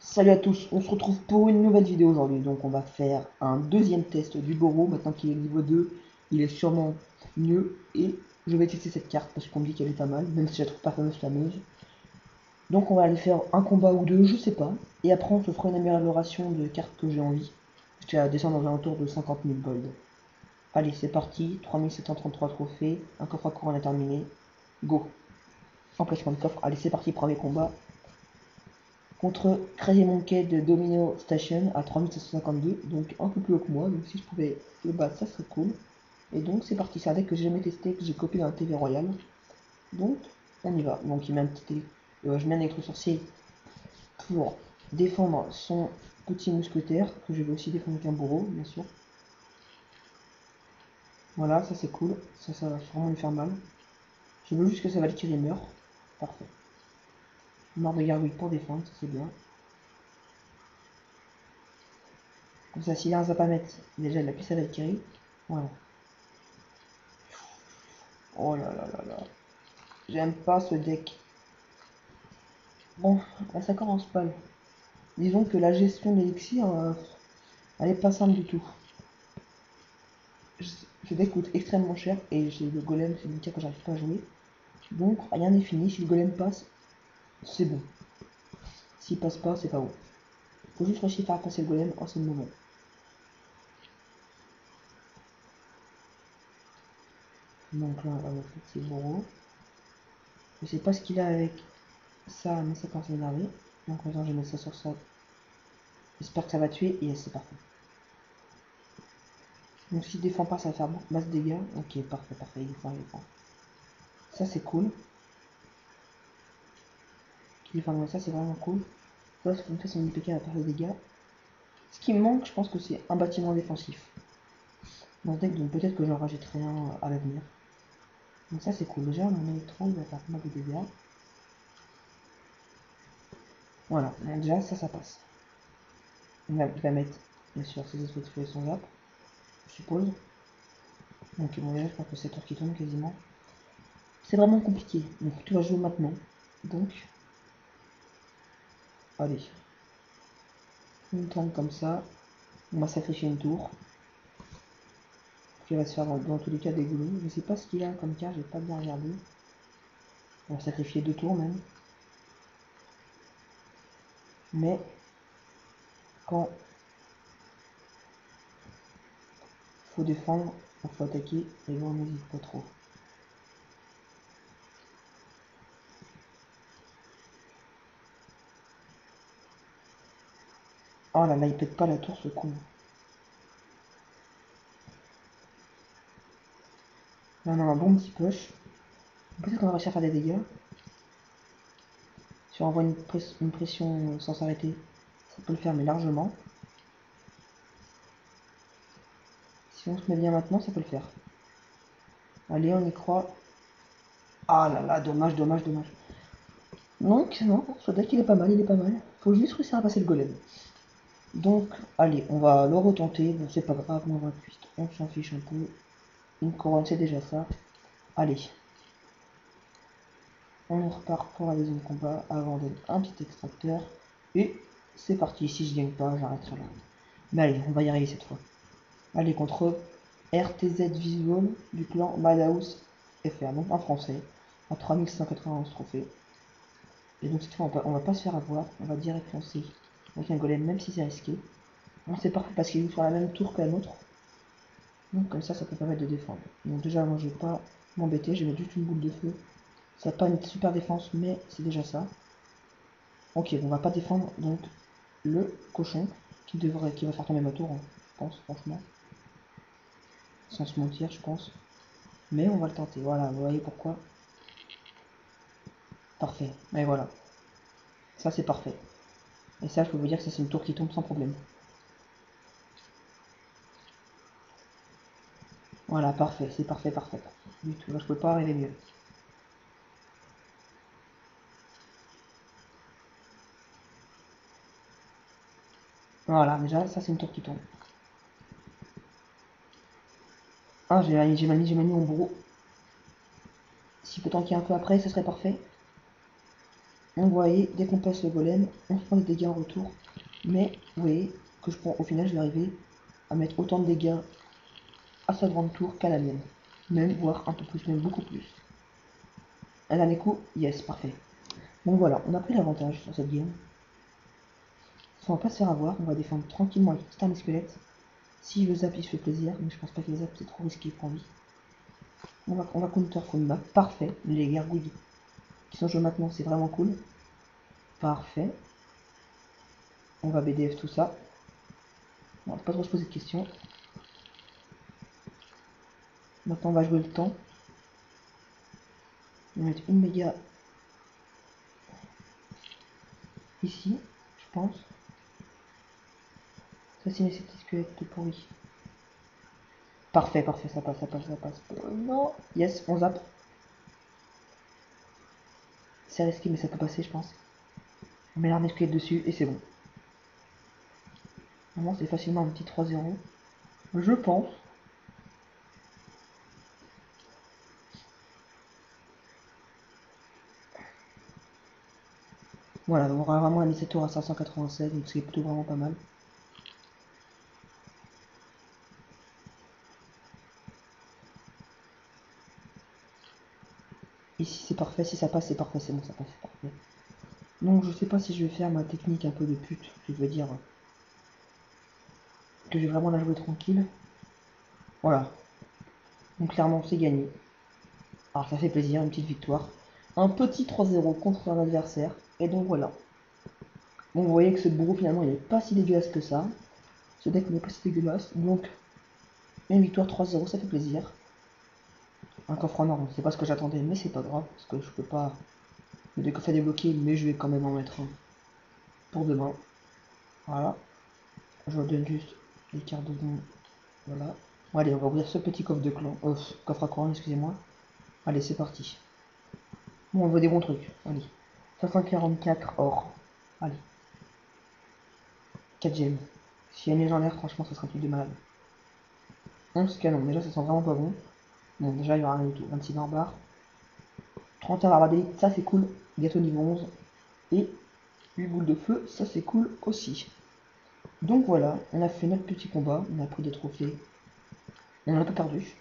Salut à tous, on se retrouve pour une nouvelle vidéo aujourd'hui. Donc on va faire un deuxième test du Boro. Maintenant qu'il est niveau 2, il est sûrement mieux. Et je vais tester cette carte parce qu'on me dit qu'elle est pas mal, même si je la trouve pas fameuse. Donc on va aller faire un combat ou deux, je sais pas. Et après on se fera une amélioration de cartes que j'ai envie. Jusqu'à descendre dans un tour de 50 000 gold. Allez, c'est parti, 3733 trophées, un coffre à couronne à terminer. Go. Emplacement de coffre, allez c'est parti, premier combat contre Crazy Monkey de Domino Station à 3752, donc un peu plus haut que moi, donc si je pouvais le battre, ça serait cool. Et donc c'est parti, c'est un deck que j'ai jamais testé, que j'ai copié dans la TV Royale. Donc on y va. Donc il met un petit je mets un électro-sorcier pour défendre son petit mousquetaire, que je vais aussi défendre avec un bourreau, bien sûr. Voilà, ça c'est cool, ça va vraiment lui faire mal. Je veux juste que sa Valkyrie meure. Parfait. Mort de gargouille pour défendre, ça c'est bien. Comme ça, s'il a un Zapamètre, déjà il a plus sa Valkyrie. Voilà. Oh là là là là. J'aime pas ce deck. Bon, là, ça commence pas. Disons que la gestion d'élixir, elle est pas simple du tout. Ce deck coûte extrêmement cher et j'ai le golem, c'est une carte que j'arrive pas à jouer. Donc rien n'est fini, si le golem passe, c'est bon. S'il passe pas, c'est pas bon. Faut juste réussir à faire passer le golem, oh c'est le moment. Donc là, on va mettre c'est Boro. Je sais pas ce qu'il a avec ça, mais ça commence à m'énerver. Donc maintenant je vais mettre ça sur ça. J'espère que ça va tuer, et c'est parfait. Donc s'il défend pas, ça va faire masse de dégâts. Ok, parfait, parfait, il défend, il défend. Ça c'est cool. Qu'il défende ça, c'est vraiment cool. Ça, c'est comme ça, son IPK va faire des dégâts. Ce qui me manque, je pense que c'est un bâtiment défensif dans ce deck, donc peut-être que j'en rajouterai un à l'avenir. Donc ça c'est cool. Déjà mon électro il va faire pas mal de dégâts. Voilà, donc déjà ça passe. Il va mettre bien sûr ses espèces de feu et son zap, je suppose. Donc bon déjà je pense que c'est tour qui tombe quasiment. C'est vraiment compliqué, donc tu vas jouer maintenant. Donc allez. Une tombe comme ça. On va sacrifier une tour. Qui va se faire dans tous les cas des goulots. Je sais pas ce qu'il a comme carte, j'ai pas bien regardé. On va sacrifier deux tours même. Mais quand faut défendre, il faut attaquer, et là on n'hésite pas trop. Oh là là, il pète pas la tour ce con. Là on a un bon petit push. Peut-être qu'on va réussir à faire des dégâts. Si on envoie une pression sans s'arrêter, ça peut le faire, mais largement. Si on se met bien maintenant, ça peut le faire. Allez, on y croit. Ah là là, dommage, dommage, dommage. Donc, non, ce deck il est pas mal, il est pas mal. Faut juste réussir à passer le golem. Donc, allez, on va le retenter. Bon, c'est pas grave, on va on s'en fiche un peu. Une couronne, c'est déjà ça. Allez. On repart pour la deuxième combat avant de un petit extracteur. Et c'est parti. Si je gagne pas, j'arrêterai là. Mais allez, on va y arriver cette fois. Allez, contre RTZ Visual du clan Madhouse FR, donc en français, à 3191 trophées. Et donc cette fois, on va pas se faire avoir. On va direct lancer avec un golem, même si c'est risqué. Bon, c'est parfait parce qu'il est sur la même tour que la nôtre. Donc comme ça peut permettre de défendre. Donc déjà moi je vais pas m'embêter, je vais mettre juste une boule de feu. Ça n'a pas une super défense mais c'est déjà ça. Ok, on va pas défendre donc le cochon qui va faire tomber ma tour, hein, je pense franchement. Sans se mentir je pense. Mais on va le tenter, voilà, vous voyez pourquoi. Parfait, et voilà. Ça c'est parfait. Et ça je peux vous dire que c'est une tour qui tombe sans problème. Voilà, parfait, c'est parfait, parfait. Du tout, là je peux pas arriver mieux. Voilà, déjà ça c'est une tour qui tombe. Ah j'ai mal mis mon bourreau. S'il peut tanker un peu après, ce serait parfait. Donc vous voyez, dès qu'on passe le golem, on se prend des dégâts en retour. Mais vous voyez que je prends, au final, je vais arriver à mettre autant de dégâts à sa grande tour qu'à la mienne. Même, voire un peu plus, même beaucoup plus. Un dernier coup, yes, parfait. Donc voilà, on a pris l'avantage sur cette game. On va pas se faire avoir, on va défendre tranquillement avec petite arme squelette. Si je le zappe, il se fait plaisir, mais je pense pas qu'il zappe, c'est trop risqué pour lui. On va counter Funba, parfait. Les gargouilles qui sont joués maintenant, c'est vraiment cool. Parfait. On va BDF tout ça. On va pas trop se poser de questions. Maintenant, on va jouer le temps. On va mettre une méga ici, je pense. Assassiner ces petits squelettes tout pourris. Parfait, parfait, ça passe, ça passe, ça passe. Non. Yes, on zappe. C'est risqué, mais ça peut passer, je pense. On met l'armée squelette dessus et c'est bon. Vraiment, c'est facilement un petit 3-0. Je pense. Voilà, on aura vraiment mis cette tour à 596, donc c'est plutôt vraiment pas mal. Ici c'est parfait, si ça passe c'est parfait, c'est bon, ça passe, c'est parfait. Donc je sais pas si je vais faire ma technique un peu de pute, je veux dire que je vais vraiment la jouer tranquille. Voilà. Donc clairement c'est gagné. Alors ça fait plaisir, une petite victoire. Un petit 3-0 contre un adversaire. Et donc voilà. Bon vous voyez que ce bourreau finalement il n'est pas si dégueulasse que ça. Ce deck n'est pas si dégueulasse. Donc une victoire 3-0 ça fait plaisir. Un coffre en or, c'est pas ce que j'attendais, mais c'est pas grave, parce que je peux pas le coffre à débloquer, mais je vais quand même en mettre un pour demain. Voilà. Je vous donne juste les cartes de don. Voilà. Bon, allez, on va ouvrir ce petit coffre de clan. Coffre à couronne, excusez-moi. Allez, c'est parti. Bon, on voit des bons trucs. Allez. 544 or. Allez. 4 gemmes. S'il y a une légendaire, franchement, ça sera plus de malade. 11 canons. Déjà, ça sent vraiment pas bon. Bon, déjà, il y aura rien du tout. 26 barbares. 31 barbares d'élite, ça c'est cool. Gâteau niveau 11. Et 8 boules de feu, ça c'est cool aussi. Donc voilà, on a fait notre petit combat. On a pris des trophées. On n'a pas perdu.